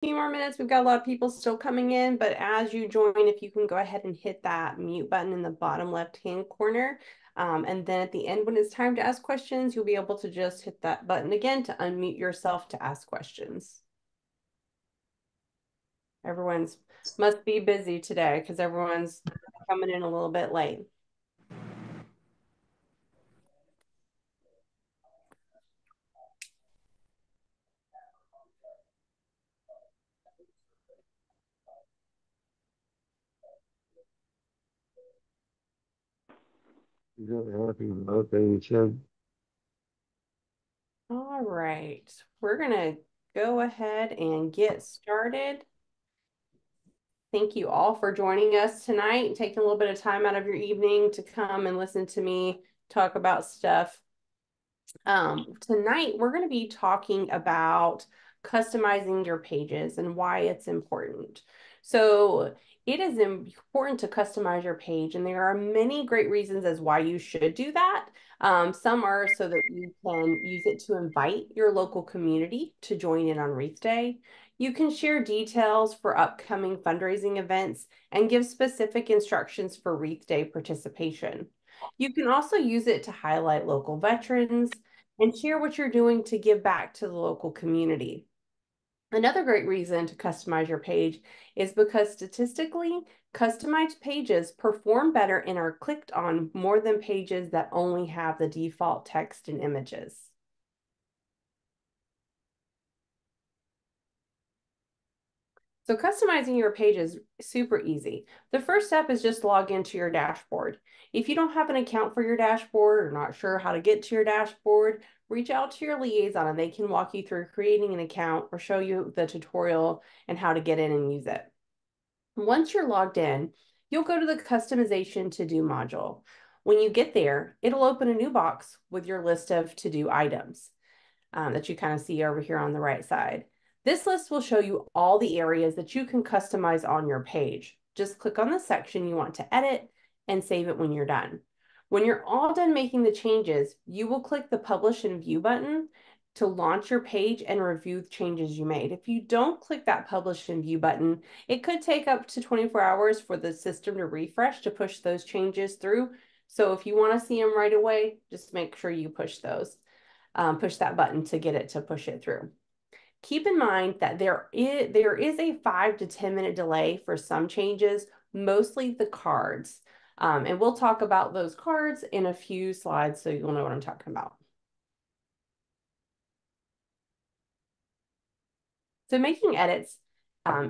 Few more minutes. We've got a lot of people still coming in, but as you join, if you can go ahead and hit that mute button in the bottom left-hand corner. And then at the end, when it's time to ask questions, you'll be able to just hit that button again to unmute yourself to ask questions. Everyone's must be busy today because everyone's coming in a little bit late. All right, we're gonna go ahead and get started. Thank you all for joining us tonight, taking a little bit of time out of your evening to come and listen to me talk about stuff. Tonight, we're going to be talking about customizing your pages and why it's important. So it is important to customize your page, and there are many great reasons as why you should do that. Some are so that you can use it to invite your local community to join in on Wreath Day. You can share details for upcoming fundraising events and give specific instructions for Wreath Day participation. You can also use it to highlight local veterans and share what you're doing to give back to the local community. Another great reason to customize your page is because statistically, customized pages perform better and are clicked on more than pages that only have the default text and images. So customizing your page is super easy. The first step is just log into your dashboard. If you don't have an account for your dashboard or not sure how to get to your dashboard, reach out to your liaison and they can walk you through creating an account or show you the tutorial and how to get in and use it. Once you're logged in, you'll go to the customization to-do module. When you get there, it'll open a new box with your list of to-do items that you kind of see over here on the right side. This list will show you all the areas that you can customize on your page. Just click on the section you want to edit and save it when you're done. When you're all done making the changes, you will click the Publish and View button to launch your page and review the changes you made. If you don't click that Publish and View button, it could take up to 24 hours for the system to refresh to push those changes through. So if you want to see them right away, just make sure you push those. Push that button to get it to push it through. Keep in mind that there is a 5 to 10 minute delay for some changes, mostly the cards. And we'll talk about those cards in a few slides so you'll know what I'm talking about. So making edits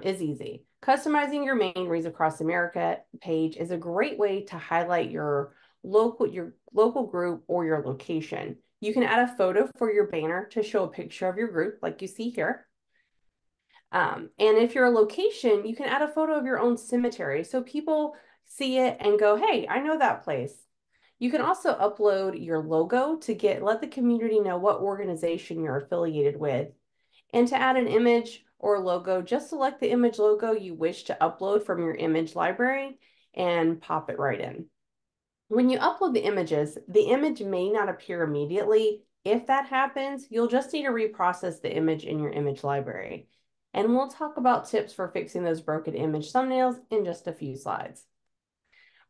is easy. Customizing your main Wreaths Across America page is a great way to highlight your local group or your location. You can add a photo for your banner to show a picture of your group like you see here. And if you're a location, you can add a photo of your own cemetery so people see it and go, hey, I know that place. You can also upload your logo to let the community know what organization you're affiliated with. And to add an image or logo, just select the image logo you wish to upload from your image library and pop it right in. When you upload the images, the image may not appear immediately. If that happens, you'll just need to reprocess the image in your image library. And we'll talk about tips for fixing those broken image thumbnails in just a few slides.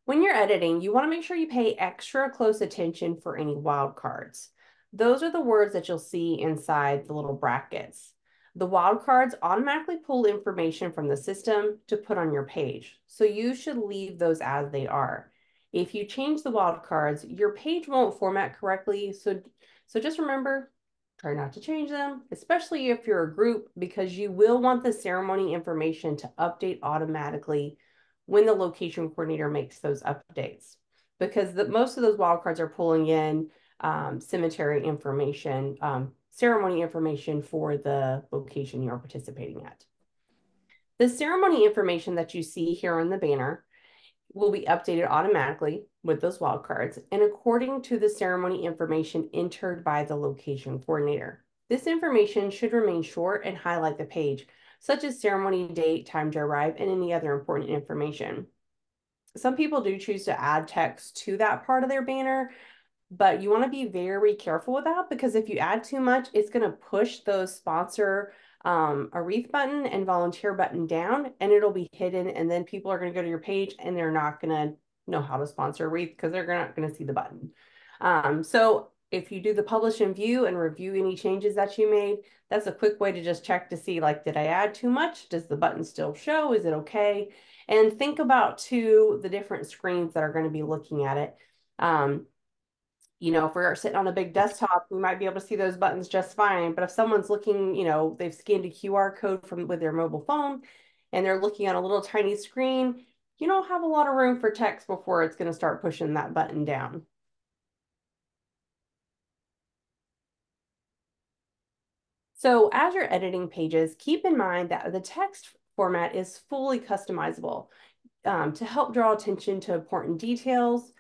When you're editing, you want to make sure you pay extra close attention for any wildcards. Those are the words that you'll see inside the little brackets. The wildcards automatically pull information from the system to put on your page, so you should leave those as they are. If you change the wildcards, your page won't format correctly, so just remember, try not to change them, especially if you're a group, because you will want the ceremony information to update automatically when the location coordinator makes those updates, because most of those wildcards are pulling in cemetery information, ceremony information for the location you're participating at. The ceremony information that you see here on the banner will be updated automatically with those wildcards and according to the ceremony information entered by the location coordinator. This information should remain short and highlight the page, such as ceremony date, time to arrive, and any other important information. Some people do choose to add text to that part of their banner, but you want to be very careful with that because if you add too much, it's going to push those sponsor a wreath button and volunteer button down, and it'll be hidden. And then people are going to go to your page and they're not going to know how to sponsor a wreath because they're not going to see the button. So if you do the publish and view and review any changes that you made, that's a quick way to just check to see, like, did I add too much? Does the button still show? Is it okay? And think about too the different screens that are going to be looking at it. Um, if we're sitting on a big desktop, we might be able to see those buttons just fine. But if someone's looking, they've scanned a QR code from with their mobile phone and they're looking at a little tiny screen, you don't have a lot of room for text before it's going to start pushing that button down. So as you're editing pages, keep in mind that the text format is fully customizable. To help draw attention to important details,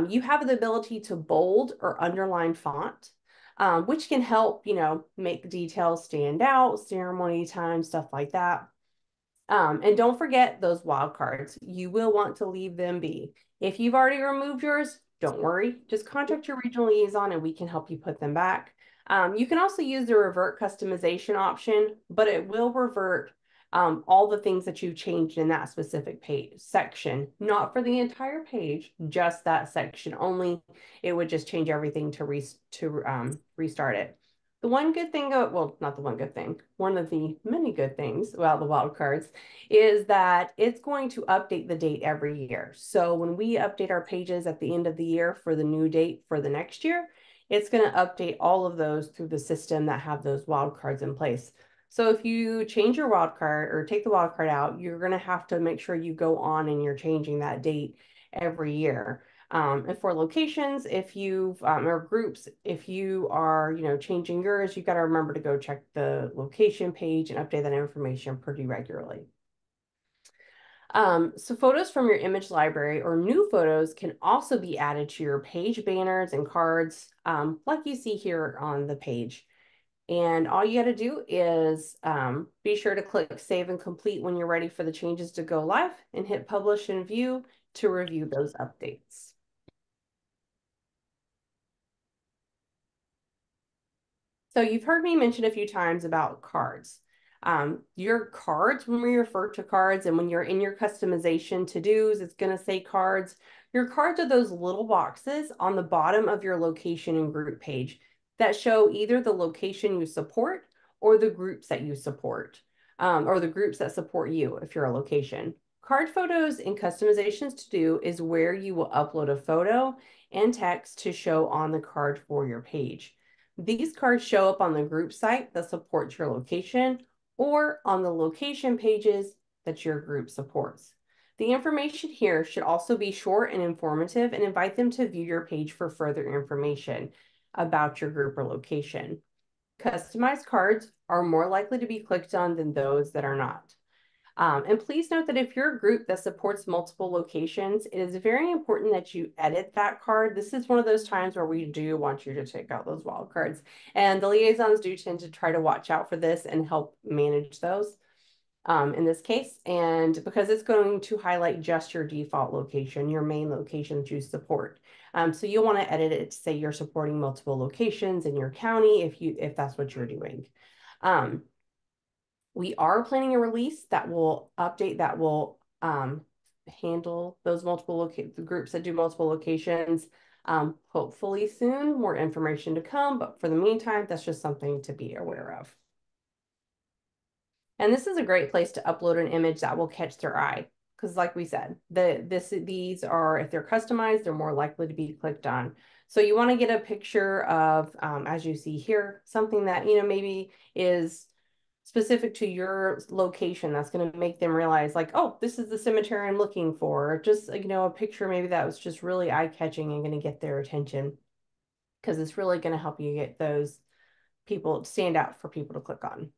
you have the ability to bold or underline font, which can help, make details stand out, ceremony time, stuff like that. And don't forget those wildcards. You will want to leave them be. If you've already removed yours, don't worry. Just contact your regional liaison and we can help you put them back. You can also use the revert customization option, but it will revert all the things that you changed in that specific page section, not for the entire page, just that section only. It would just change everything to restart it. The one good thing, well, not the one good thing, one of the many good things about the wildcards is that it's going to update the date every year. So when we update our pages at the end of the year for the new date for the next year, it's going to update all of those through the system that have those wildcards in place. So if you change your wildcard or take the wildcard out, you're going to have to make sure you go on and you're changing that date every year. And for locations, if you've or groups, if you are, changing yours, you've got to remember to go check the location page and update that information pretty regularly. So photos from your image library or new photos can also be added to your page banners and cards, like you see here on the page. And all you got to do is be sure to click Save and Complete when you're ready for the changes to go live and hit Publish and View to review those updates. So you've heard me mention a few times about cards. Your cards, when we refer to cards and when you're in your customization to-dos, it's going to say cards. Your cards are those little boxes on the bottom of your location and group page that show either the location you support or the groups that you support, or the groups that support you if you're a location. Card photos and customizations to do is where you will upload a photo and text to show on the card for your page. These cards show up on the group site that supports your location or on the location pages that your group supports. The information here should also be short and informative and invite them to view your page for further information about your group or location. Customized cards are more likely to be clicked on than those that are not. And please note that if you're a group that supports multiple locations, it is very important that you edit that card. This is one of those times where we do want you to take out those wild cards. And the liaisons do tend to try to watch out for this and help manage those in this case. And because it's going to highlight just your default location, your main location that you support. So you'll want to edit it to say you're supporting multiple locations in your county if that's what you're doing. We are planning a release that will update, that will handle those multiple groups that do multiple locations. Hopefully soon, more information to come, but for the meantime, that's just something to be aware of. And this is a great place to upload an image that will catch their eye. Because like we said, these are, if they're customized, they're more likely to be clicked on. So you want to get a picture of, as you see here, something that, maybe is specific to your location that's going to make them realize, like, oh, this is the cemetery I'm looking for. Just, a picture maybe that was just really eye-catching and going to get their attention, because it's really going to help you get those people stand out for people to click on.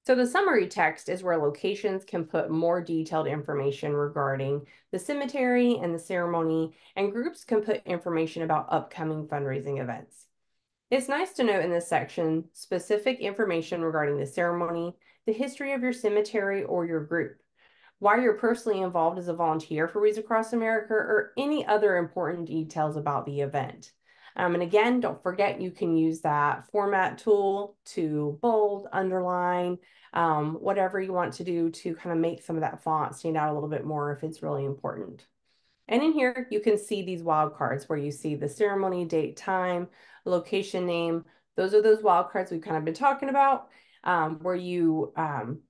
So the summary text is where locations can put more detailed information regarding the cemetery and the ceremony, and groups can put information about upcoming fundraising events. It's nice to note in this section specific information regarding the ceremony, the history of your cemetery or your group, why you're personally involved as a volunteer for Wreaths Across America, or any other important details about the event. And again, don't forget you can use that format tool to bold, underline, whatever you want to do to kind of make some of that font stand out a little bit more if it's really important. And in here, you can see these wildcards where you see the ceremony, date, time, location name. Those are those wildcards we've kind of been talking about, where you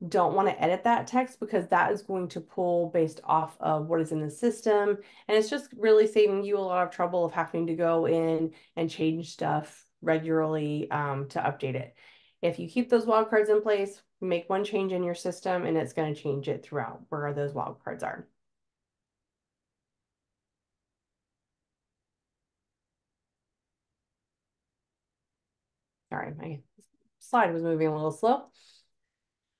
don't want to edit that text because that is going to pull based off of what is in the system. And it's just really saving you a lot of trouble of having to go in and change stuff regularly to update it. If you keep those wildcards in place, make one change in your system and it's going to change it throughout where those wildcards are. Sorry, my slide was moving a little slow.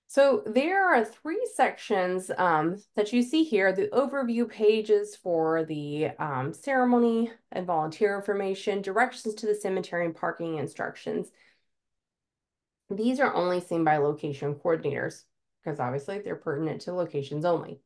So there are three sections that you see here. The overview pages for the ceremony and volunteer information, directions to the cemetery, and parking instructions. These are only seen by location coordinators because obviously they're pertinent to locations only.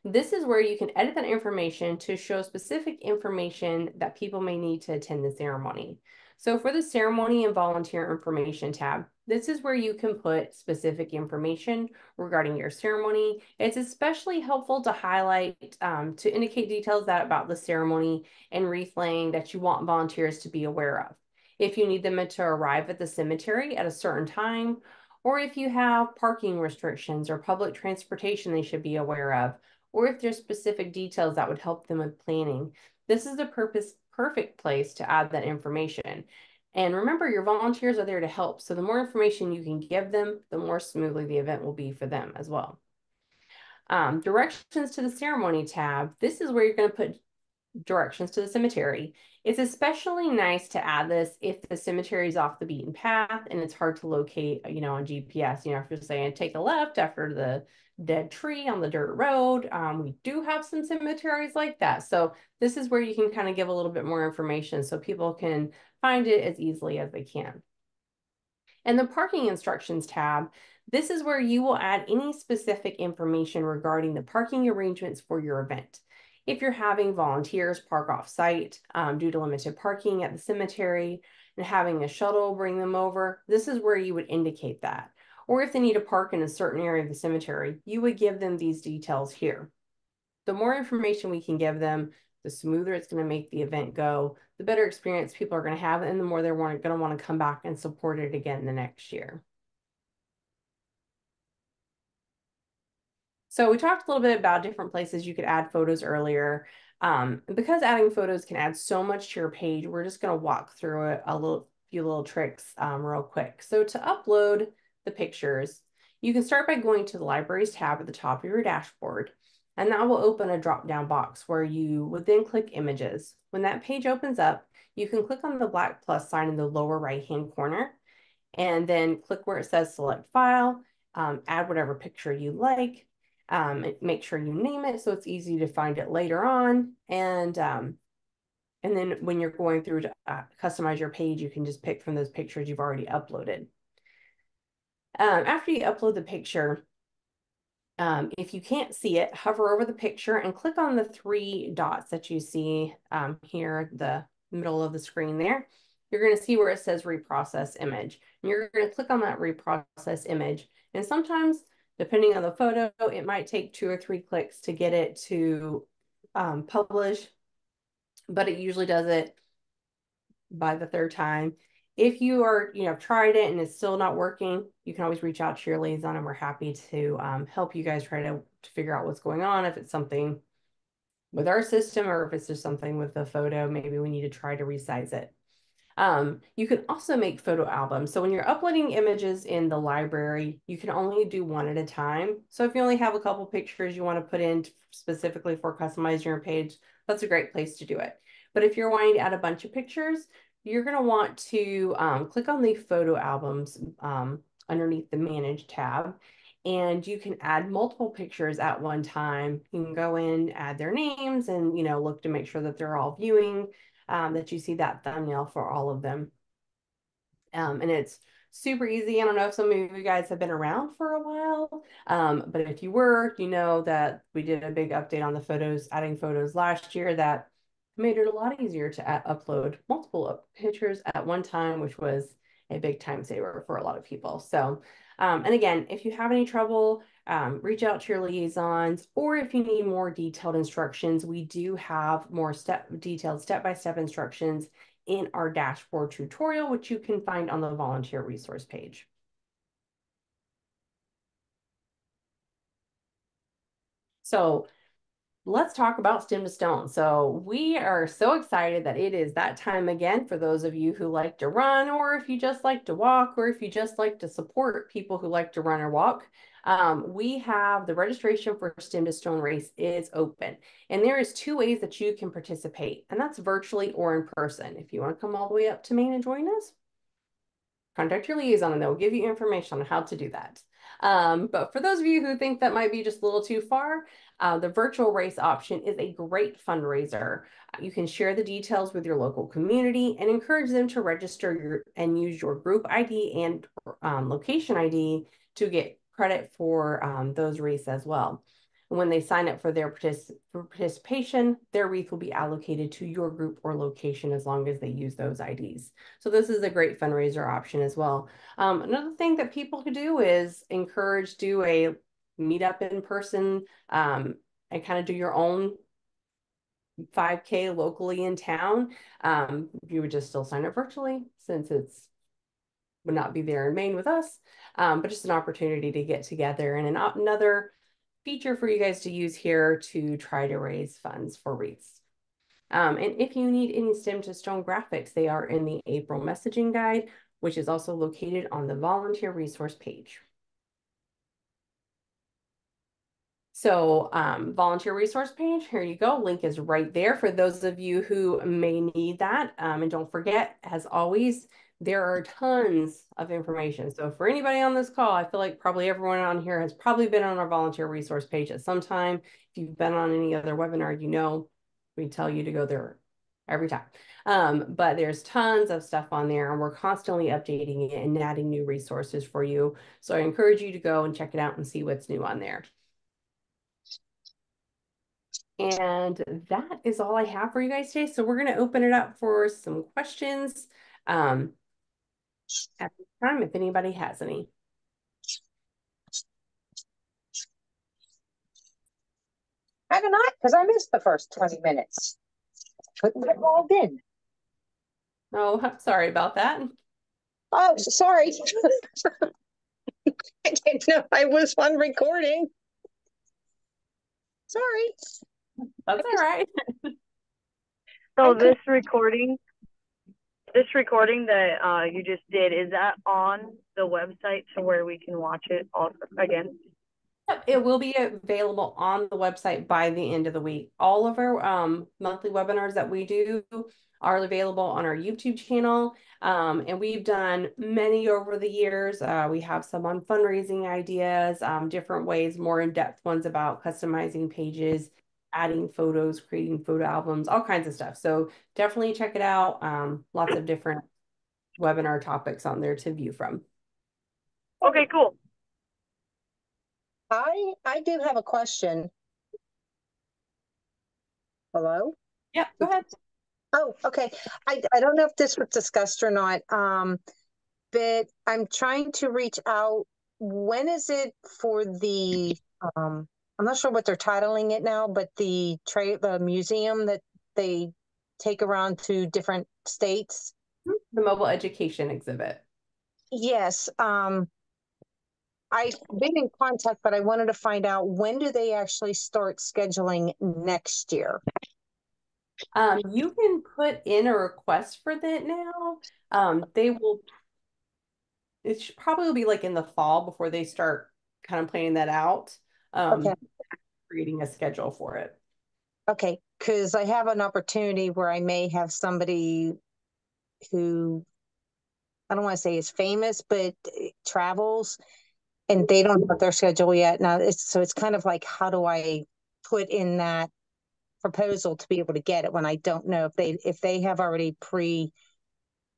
This is where you can edit that information to show specific information that people may need to attend the ceremony. So for the ceremony and volunteer information tab, this is where you can put specific information regarding your ceremony. It's especially helpful to highlight, to indicate details about the ceremony and wreath laying that you want volunteers to be aware of. If you need them to arrive at the cemetery at a certain time, or if you have parking restrictions or public transportation they should be aware of, or if there's specific details that would help them with planning. This is the perfect place to add that information. And remember, your volunteers are there to help. So the more information you can give them, the more smoothly the event will be for them as well. Directions to the ceremony tab. This is where you're going to put directions to the cemetery. It's especially nice to add this if the cemetery is off the beaten path and it's hard to locate, on GPS. If you're saying take a left after the dead tree on the dirt road, we do have some cemeteries like that. So this is where you can kind of give a little bit more information so people can find it as easily as they can. And the parking instructions tab, this is where you will add any specific information regarding the parking arrangements for your event. If you're having volunteers park off site due to limited parking at the cemetery and having a shuttle bring them over, this is where you would indicate that. Or if they need to park in a certain area of the cemetery, you would give them these details here. The more information we can give them, the smoother it's going to make the event go, the better experience people are going to have, and the more they're going to want to come back and support it again the next year. So we talked a little bit about different places you could add photos earlier. Because adding photos can add so much to your page, we're just going to walk through it few little tricks real quick. So to upload the pictures, you can start by going to the Libraries tab at the top of your dashboard, and that will open a drop-down box where you would then click Images. When that page opens up, you can click on the black plus sign in the lower right-hand corner, and then click where it says Select File, add whatever picture you like, make sure you name it so it's easy to find it later on, and then when you're going through to customize your page, you can just pick from those pictures you've already uploaded. After you upload the picture, if you can't see it, hover over the picture and click on the three dots that you see here at the middle of the screen there. You're going to see where it says reprocess image. And you're going to click on that reprocess image. And sometimes, depending on the photo, it might take 2 or 3 clicks to get it to publish, but it usually does it by the 3rd time. If you are, tried it and it's still not working, you can always reach out to your liaison and we're happy to help you guys try to figure out what's going on. If it's something with our system or if it's just something with the photo, maybe we need to try to resize it. You can also make photo albums. So when you're uploading images in the library, you can only do one at a time. So if you only have a couple pictures you want to put in specifically for customizing your page, that's a great place to do it. But if you're wanting to add a bunch of pictures, you're going to want to click on the photo albums underneath the Manage tab. And you can add multiple pictures at one time. You can go in, add their names, and look to make sure that they're all viewing, that you see that thumbnail for all of them. And it's super easy. I don't know if some of you guys have been around for a while, but if you were, you know that we did a big update on the photos, adding photos last year that made it a lot easier to upload multiple pictures at one time, which was a big time saver for a lot of people. So, and again, if you have any trouble, reach out to your liaisons, or if you need more detailed instructions, we do have more detailed step-by-step instructions in our dashboard tutorial, which you can find on the volunteer resource page. So let's talk about Stem to Stone. So we are so excited that it is that time again for those of you who like to run, or if you just like to walk, or if you just like to support people who like to run or walk. We have the registration for Stem to Stone race is open. And there is two ways that you can participate, and that's virtually or in person. If you want to come all the way up to Maine and join us, contact your liaison and they'll give you information on how to do that. But for those of you who think that might be just a little too far, the virtual race option is a great fundraiser. You can share the details with your local community and encourage them to register and use your group ID and location ID to get credit for those wreaths as well. And when they sign up for their participation, their wreath will be allocated to your group or location as long as they use those IDs. So this is a great fundraiser option as well. Another thing that people could do is do a meetup in person and kind of do your own 5K locally in town. You would just still sign up virtually since it's would not be there in Maine with us, but just an opportunity to get together and another feature for you guys to use here to try to raise funds for wreaths. And if you need any Stem to Stone graphics, they are in the April messaging guide, which is also located on the volunteer resource page. So volunteer resource page, here you go. Link is right there for those of you who may need that. And don't forget, as always, there are tons of information. So for anybody on this call, I feel like probably everyone on here has probably been on our volunteer resource page at some time. If you've been on any other webinar, you know, we tell you to go there every time. But there's tons of stuff on there and we're constantly updating it and adding new resources for you. So I encourage you to go and check it out and see what's new on there. And that is all I have for you guys today. So we're going to open it up for some questions at this time, if anybody has any. I do not, because I missed the first 20 minutes. Couldn't get logged in. Oh, I'm sorry about that. Oh, sorry. I didn't know I was on recording. Sorry. That's all right. So this recording that you just did, is that on the website to where we can watch it all again? Yep, it will be available on the website by the end of the week. All of our monthly webinars that we do are available on our YouTube channel. And we've done many over the years. We have some on fundraising ideas, different ways, more in-depth ones about customizing pages, adding photos, creating photo albums, all kinds of stuff. So definitely check it out. Lots of different webinar topics on there to view from. Okay, cool. I do have a question. Hello? Yeah, go ahead. Oh, okay. I don't know if this was discussed or not, but I'm trying to reach out. When is it for the, I'm not sure what they're titling it now, but the museum that they take around to different states? The mobile education exhibit. Yes. I've been in contact, but I wanted to find out, when do they actually start scheduling next year? You can put in a request for that now. It should probably be like in the fall before they start kind of planning that out. Okay. Creating a schedule for it. Okay, because I have an opportunity where I may have somebody who, I don't want to say is famous, but travels, and they don't have their schedule yet. Now, it's kind of like, how do I put in that proposal to be able to get it when I don't know if they have already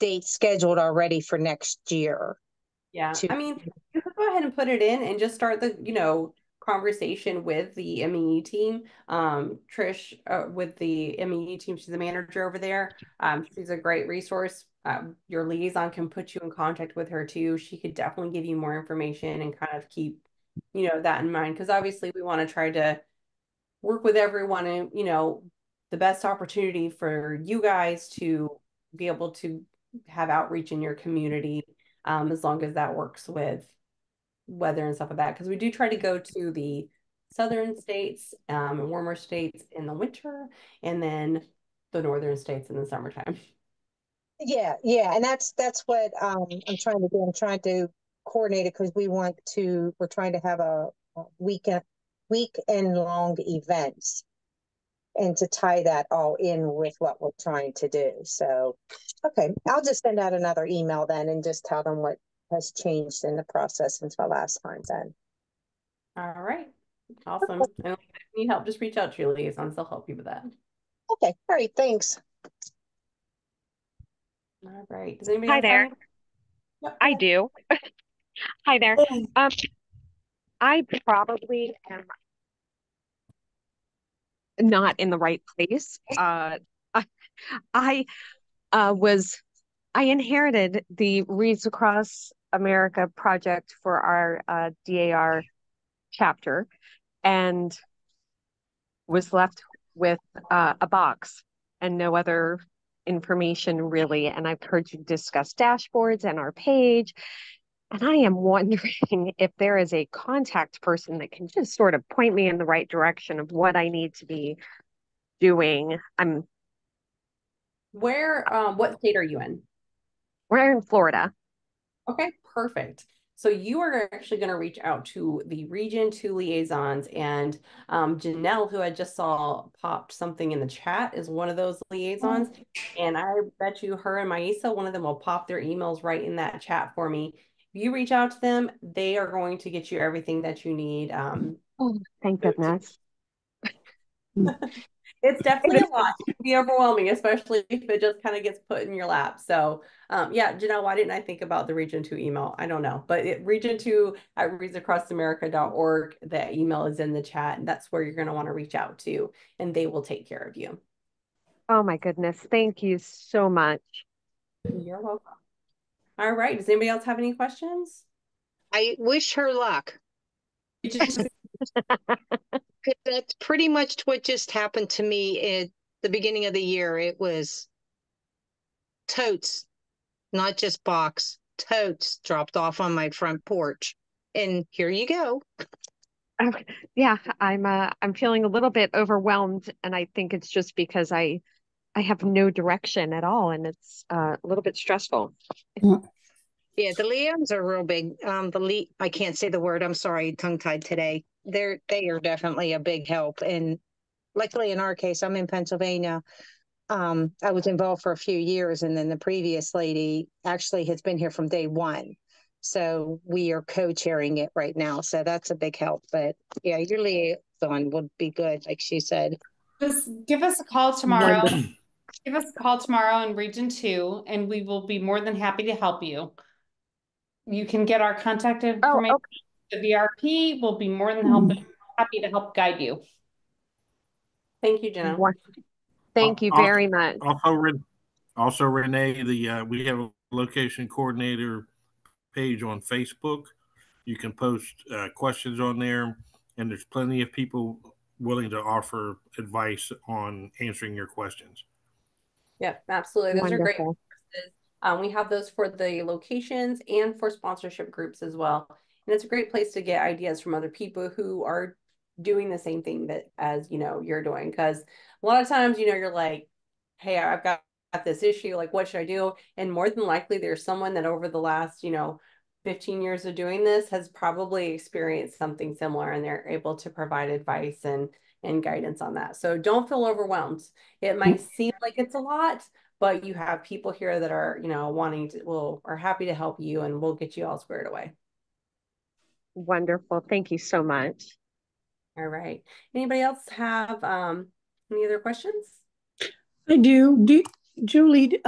dates scheduled already for next year? Yeah, I mean, you could go ahead and put it in and just start the, conversation with the MEE team. Trish, with the MEE team, she's the manager over there. She's a great resource. Your liaison can put you in contact with her too. She could definitely give you more information and kind of keep, that in mind. Because obviously we want to try to work with everyone and, the best opportunity for you guys to be able to have outreach in your community, as long as that works with weather and stuff like that. Because we do try to go to the southern states, and warmer states in the winter, and then the northern states in the summertime. Yeah, yeah, and that's what I'm trying to do. I'm trying to coordinate it because we're trying to have a weekend long events and to tie that all in with what we're trying to do. So, okay, I'll just send out another email then and just tell them what has changed in the process since our last time then. All right. Awesome. And if you need help, just reach out to your liaisons. They'll help you with that. Okay, all right, thanks. All right. Does anybody Hi else have there. any? Yep, go I ahead. do. Hi there. I probably am not in the right place. I I was I inherited the Wreaths Across America project for our DAR chapter and was left with a box and no other information really. And I've heard you discuss dashboards and our page. And I am wondering if there is a contact person that can just sort of point me in the right direction of what I need to be doing. What state are you in? We're in Florida. Okay, perfect. So you are actually going to reach out to the Region 2 liaisons, and Janelle, who I just saw popped something in the chat, is one of those liaisons. And I bet you her and Maisa, one of them will pop their emails right in that chat for me. If you reach out to them, they are going to get you everything that you need. Oh, thank goodness. It's definitely a lot. It can be overwhelming, especially if it just kind of gets put in your lap. So, yeah, Janelle, why didn't I think about the Region 2 email? I don't know, but Region 2 at wreathsacrossamerica.org, the email is in the chat, and that's where you're going to want to reach out to, and they will take care of you. Oh my goodness. Thank you so much. You're welcome. All right. Does anybody else have any questions? I wish her luck. That's pretty much what just happened to me at the beginning of the year. It was totes, not just box, totes dropped off on my front porch. And here you go. Okay. Yeah, I'm feeling a little bit overwhelmed, and I think it's just because I have no direction at all, and it's a little bit stressful. Yeah, the Leons are real big. I can't say the word. I'm sorry, tongue tied today. They are definitely a big help. And luckily in our case, I'm in Pennsylvania. I was involved for a few years, and then the previous lady actually has been here from day one. So we are co-chairing it right now. So that's a big help. But yeah, your liaison would be good, like she said. Just give us a call tomorrow. Give us a call tomorrow in Region 2, and we will be more than happy to help you. You can get our contact information. okay. The VRP will be more than happy to help guide you. Thank you, Janelle. Thank you very much. Also, Renee, we have a location coordinator page on Facebook. You can post questions on there, and there's plenty of people willing to offer advice on answering your questions. Yeah, absolutely. Those are great Wonderful. resources. We have those for the locations and for sponsorship groups as well. And it's a great place to get ideas from other people who are doing the same thing that as you're doing. Because a lot of times, you're like, hey, I've got this issue, like what should I do? And more than likely there's someone that over the last, 15 years of doing this has probably experienced something similar, and they're able to provide advice and guidance on that. So don't feel overwhelmed. It might seem like it's a lot, but you have people here that are, are happy to help you, and we'll get you all squared away. Wonderful. Thank you so much. All right. Anybody else have any other questions? I do. Julie,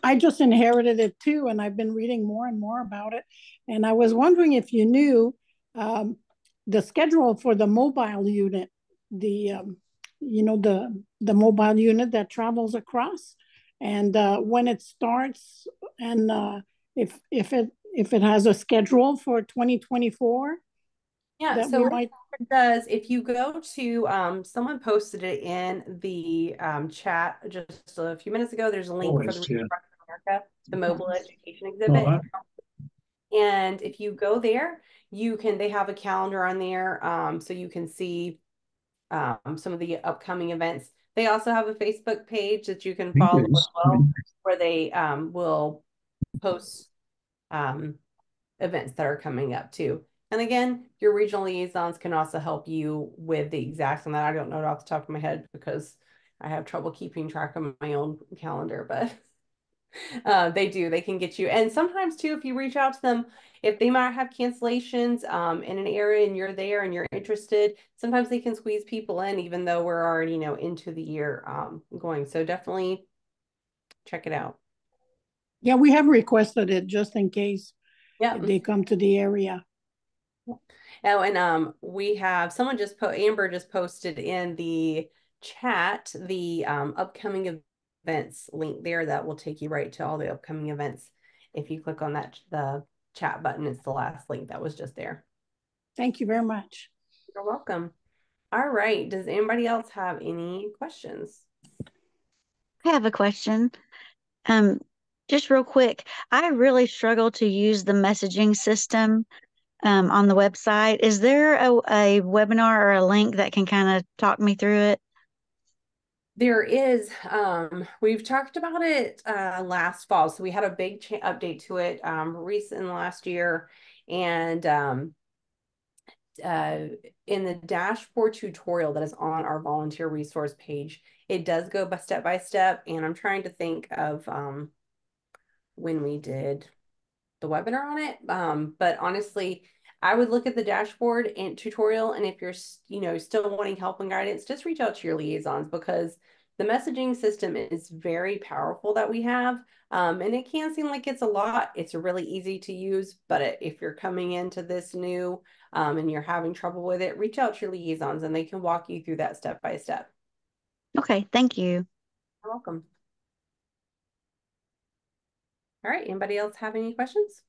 I just inherited it too, and I've been reading more and more about it. And I was wondering if you knew the schedule for the mobile unit, the the mobile unit that travels across, and when it starts, and if it has a schedule for 2024 Yeah, that so we right might. now it does. If you go to someone posted it in the chat just a few minutes ago. There's a link for the Wreaths Across America, the mobile education exhibit. And if you go there, they have a calendar on there, so you can see some of the upcoming events. They also have a Facebook page that you can follow as well, where they will post events that are coming up too. And again, your regional liaisons can also help you with the exacts on that. I don't know it off the top of my head because I have trouble keeping track of my own calendar, but they can get you. And sometimes too, if you reach out to them, if they might have cancellations in an area and you're there and you're interested, sometimes they can squeeze people in, even though we're already, into the year going. So definitely check it out. Yeah, we have requested it just in case Yeah. they come to the area. Oh, and we have someone Amber just posted in the chat the upcoming events link there that will take you right to all the upcoming events. If you click on the chat button, it's the last link that was just there. Thank you very much. You're welcome. All right. Does anybody else have any questions? I have a question. Just real quick, I really struggle to use the messaging system on the website. Is there a webinar or a link that can kind of talk me through it? There is. We've talked about it last fall. So we had a big update to it recent in the last year. And in the dashboard tutorial that is on our volunteer resource page, it does go by step. And I'm trying to think of when we did the webinar on it. But honestly, I would look at the dashboard and tutorial, and if you're, still wanting help and guidance, just reach out to your liaisons, because the messaging system is very powerful that we have. And it can seem like it's a lot. It's really easy to use, but if you're coming into this new and you're having trouble with it, reach out to your liaisons and they can walk you through that step by step. Okay, thank you. You're welcome. All right, anybody else have any questions?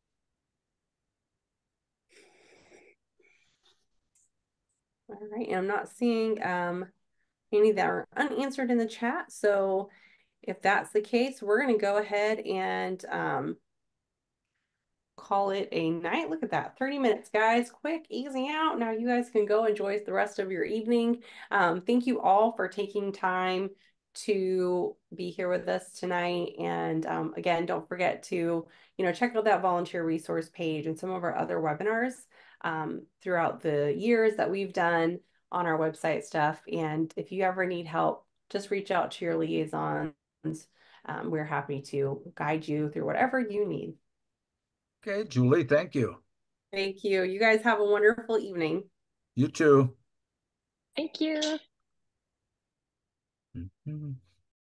All right, and I'm not seeing any that are unanswered in the chat. So if that's the case, we're going to go ahead and call it a night. Look at that, 30 minutes, guys. Quick, easy out. Now you guys can go enjoy the rest of your evening. Thank you all for taking time to be here with us tonight. And again, don't forget to, check out that volunteer resource page and some of our other webinars throughout the years that we've done on our website stuff. And if you ever need help, just reach out to your liaisons. We're happy to guide you through whatever you need. Okay, Julie, thank you. Thank you. You guys have a wonderful evening. You too. Thank you. Mm-hmm.